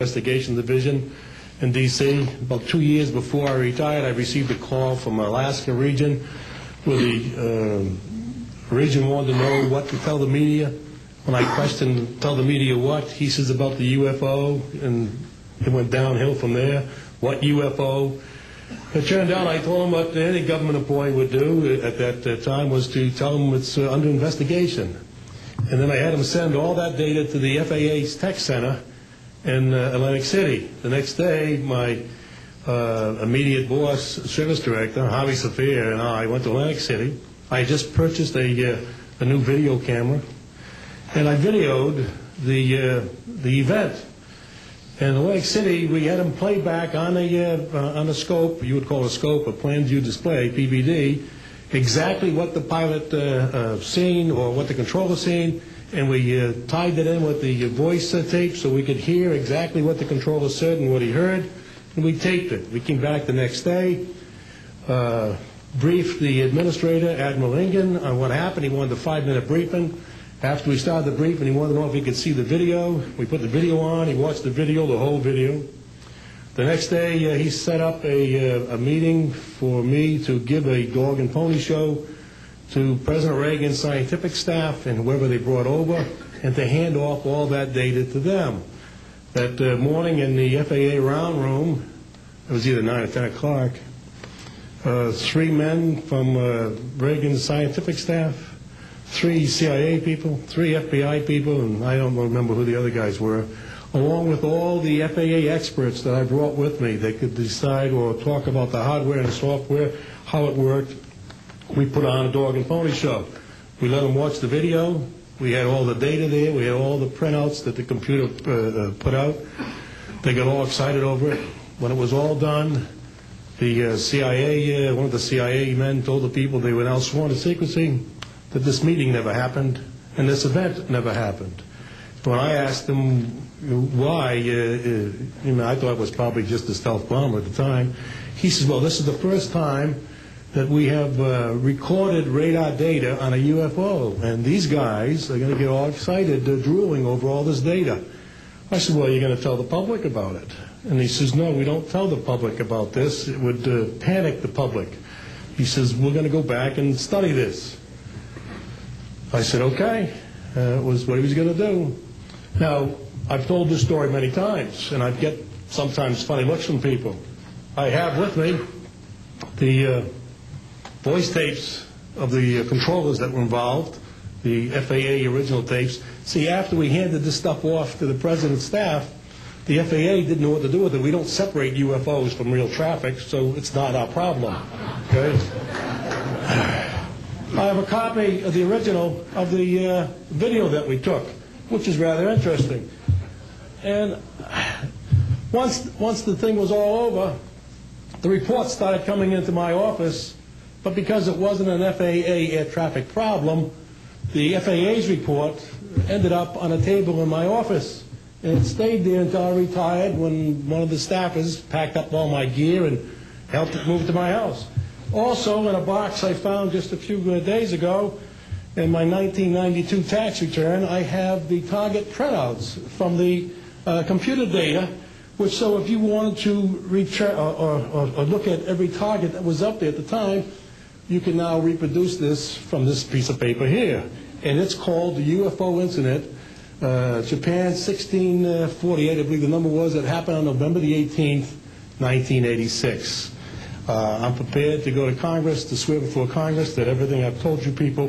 Investigation Division in D.C. About 2 years before I retired, I received a call from Alaska region where the region wanted to know what to tell the media. When I questioned, tell the media what, he says about the UFO, and it went downhill from there. What UFO? It turned out I told him what any government employee would do at that time was to tell them it's under investigation. And then I had him send all that data to the FAA's tech center in Atlantic City. The next day, my immediate boss, service director, Harvey Saphir, and I went to Atlantic City. I had just purchased a new video camera, and I videoed the event. In Atlantic City, we had him play back on a scope, you would call a scope, a plan view display, PVD, exactly what the pilot seen or what the controller seen, and we tied it in with the voice tape so we could hear exactly what the controller said and what he heard, and we taped it. We came back the next day, briefed the administrator, Admiral Ingen, on what happened. He wanted a 5-minute briefing. After we started the briefing, he wanted to know if he could see the video. We put the video on. He watched the video, the whole video. The next day, he set up a meeting for me to give a dog and pony show to President Reagan's scientific staff and whoever they brought over, and to hand off all that data to them. That morning in the FAA round room, it was either 9 or 10 o'clock, 3 men from Reagan's scientific staff, 3 CIA people, 3 FBI people, and I don't remember who the other guys were, along with all the FAA experts that I brought with me. They could decide or talk about the hardware and the software, how it worked. We put on a dog and pony show. We let them watch the video. We had all the data there. We had all the printouts that the computer put out. They got all excited over it. When it was all done, the CIA, one of the CIA men told the people they were now sworn to secrecy, that this meeting never happened and this event never happened. When I asked him why, I thought it was probably just a stealth bomber at the time. He says, well, this is the first time that we have recorded radar data on a UFO, and these guys are going to get all excited, drooling over all this data. I said, well, you're going to tell the public about it? And he says, no, we don't tell the public about this. It would panic the public. He says, we're going to go back and study this. I said, okay. It was what he was going to do. Now, I've told this story many times, and I get sometimes funny looks from people. I have with me the voice tapes of the controllers that were involved, the FAA original tapes. See, after we handed this stuff off to the President's staff, the FAA didn't know what to do with it. We don't separate UFOs from real traffic, so it's not our problem. Okay? I have a copy of the original of the video that we took, which is rather interesting. And once the thing was all over, the reports started coming into my office, but because it wasn't an FAA air traffic problem, the FAA's report ended up on a table in my office. And it stayed there until I retired, when one of the staffers packed up all my gear and helped it move to my house. Also, in a box I found just a few days ago, in my 1992 tax return, I have the target printouts from the computer data, which, so if you wanted to return or look at every target that was up there at the time, you can now reproduce this from this piece of paper here. And it's called the UFO Incident, Japan 1648, I believe the number was. It happened on November the 18th, 1986. I'm prepared to go to Congress, to swear before Congress that everything I've told you people